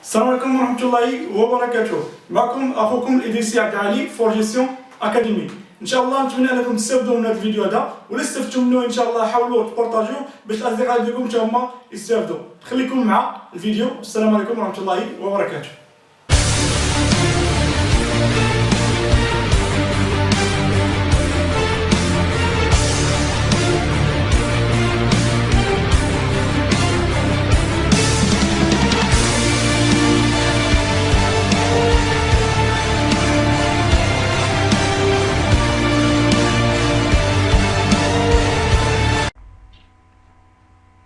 السلام عليكم ورحمة الله وبركاته. معكم أخوكم الإدريسي عبد العالي فور جيستيون أكاديمي. إن شاء الله نتمنى أنكم تستافدوا من هذا الفيديو هذا، ولا استفدتوا منه إن شاء الله حاولوا تبارطاجيوه باش الأصدقاء ديالكم حتى هما يستافدوا. خليكم مع الفيديو. السلام عليكم ورحمة الله وبركاته.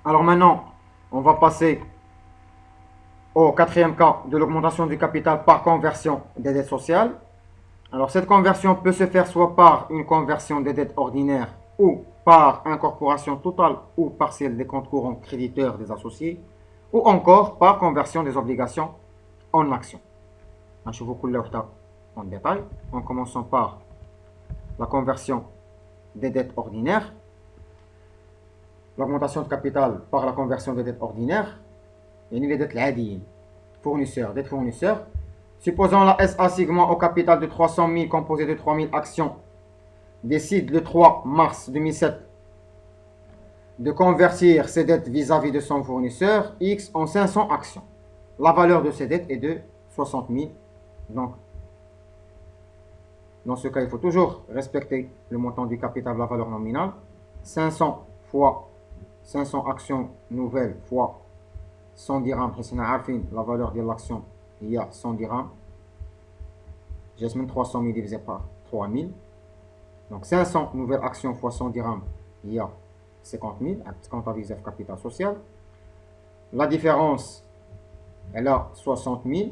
Alors maintenant, on va passer au quatrième cas de l'augmentation du capital par conversion des dettes sociales. Alors cette conversion peut se faire soit par une conversion des dettes ordinaires ou par incorporation totale ou partielle des comptes courants créditeurs des associés ou encore par conversion des obligations en actions. Je vous en détail en commençant par la conversion des dettes ordinaires. L'augmentation de capital par la conversion des dettes ordinaires et les dettes l'adiyin, fournisseurs, dettes fournisseurs. Supposons la SA segment au capital de 300 000 composé de 3 000 actions décide le 3 mars 2007 de convertir ses dettes vis-à-vis de son fournisseur X en 500 actions. La valeur de ces dettes est de 60 000. Donc, dans ce cas, il faut toujours respecter le montant du capital de la valeur nominale. 500 fois 500 actions nouvelles fois 100 dirhams. La valeur de l'action, il y a 100 dirhams. J'ai 300 000 divisé par 3000. Donc 500 nouvelles actions fois 100 dirhams, il y a 50 000. Comptabiliser le capital social. La différence, elle a 60 000.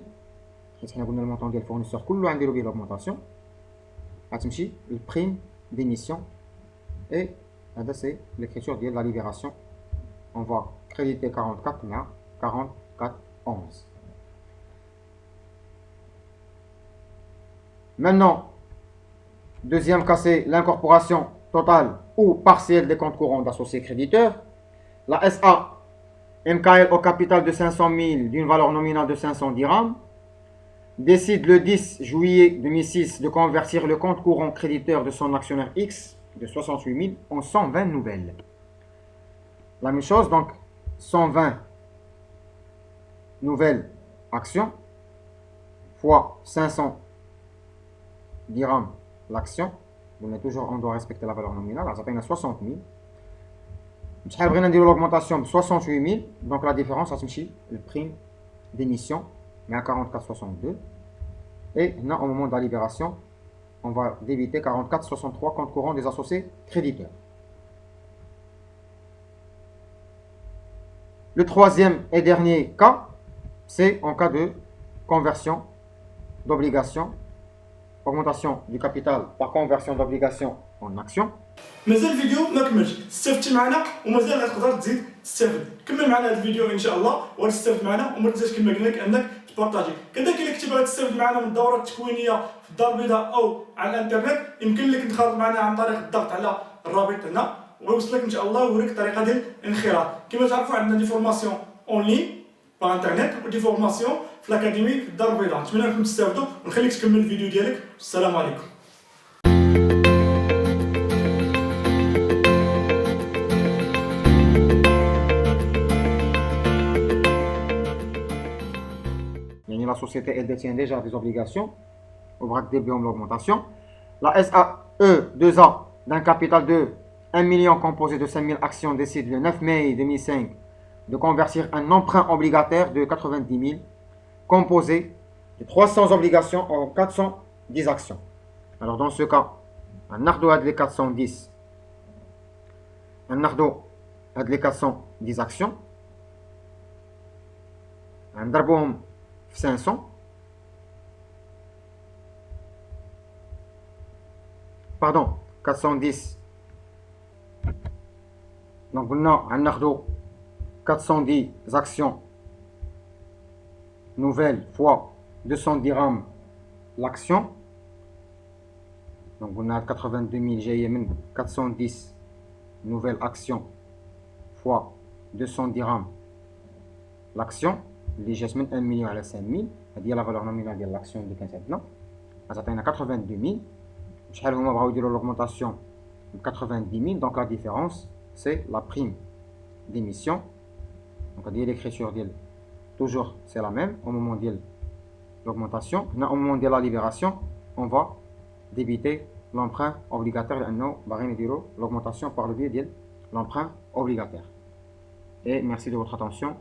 Le montant des fournisseurs, tout le monde a l'augmentation. Le prime d'émission. Et c'est l'écriture de la libération. On va créditer 44 mais 44 11. Maintenant, deuxième cas, c'est l'incorporation totale ou partielle des comptes courants d'associés créditeurs. La SA MKL au capital de 500 000 d'une valeur nominale de 500 dirhams décide le 10 juillet 2006 de convertir le compte courant créditeur de son actionnaire X de 68 000 en 120 nouvelles. La même chose, donc 120 nouvelles actions fois 500 dirhams l'action. On doit respecter la valeur nominale. Ça fait 60 000. Je vais l'augmentation de 68 000. Donc la différence, c'est le prime d'émission, mais à 44,62. Et là, au moment de la libération, on va débiter 44,63 compte courant des associés créditeurs. Le troisième et dernier cas, c'est en cas de conversion d'obligation, augmentation du capital par conversion d'obligation en action. مازال الفيديو ما كملش، استفدتي معنا ومازال غتقدر تزيد تستافد. كمل معنا هذا الفيديو ان شاء الله وتستافد معنا، وما تنساش كما قلنا لك انك تبارطاجي. كذلك الا كنتي باغي تستافد معنا من الدورات التكوينيه في الدار البيضاء او على الانترنت، يمكن لك تنخرط معنا عن طريق الضغط على الرابط هنا ويوصلك ان شاء الله ويوريك الطريقه ديال الانخراط. كما تعرفوا عندنا دي فورماسيون اون لين باغ انترنت ودي فورماسيون في الاكاديمي في الدار البيضاء. نتمنى انكم تستافدوا ونخليك تكمل الفيديو ديالك. السلام عليكم. La société, elle détient déjà des obligations au bras de début l'augmentation. La SAE 2A d'un capital de 1 million composé de 5 000 actions décide le 9 mai 2005 de convertir un emprunt obligataire de 90 000 composé de 300 obligations en 410 actions. Alors dans ce cas, un ardo a de 410, un ardo a de 410 actions, un darboum 500. Pardon, 410. Donc, on a un ardo 410 actions nouvelles fois 200 dirhams l'action. Donc, on a 82 000 GIM, 410 nouvelles actions fois 200 dirhams l'action. اللي جات من 1 مليون على 5000 هذه هي لا فالور نومينال ديال لاكسيون اللي كانت عندنا غتعطينا 82000. شحال هما بغاو يديروا لوغمونطاسيون ب 90000 دونك لا ديفيرونس سي لا بريم d'émission. Donc on dit l'écriture ديال toujours c'est la même au moment de l'augmentation. Au moment de la libération on va débiter l'emprunt obligataire لأنه باغيين يديروا l'augmentation par le biais de l'emprunt obligataire. Et merci de votre attention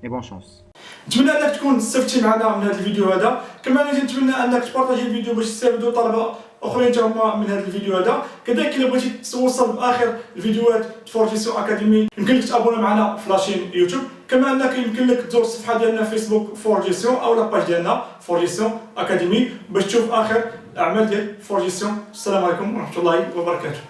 et bonne chance. نتمنى انك تكون استفدتي معنا من هذا الفيديو هذا، كما نتمنى انك تبارطاجي الفيديو باش تستافدوا طلبه اخرين هما من هذا الفيديو هذا. كذلك الا بغيتي توصل باخر الفيديوهات فورجيسيون اكاديمي يمكن لك تابونا معنا في لاشين يوتيوب، كما انك يمكن لك تزور الصفحه ديالنا فيسبوك فورجيسيون او لاباج ديالنا فورجيسيون اكاديمي باش تشوف اخر الاعمال ديال فورجيسيون. السلام عليكم ورحمه الله وبركاته.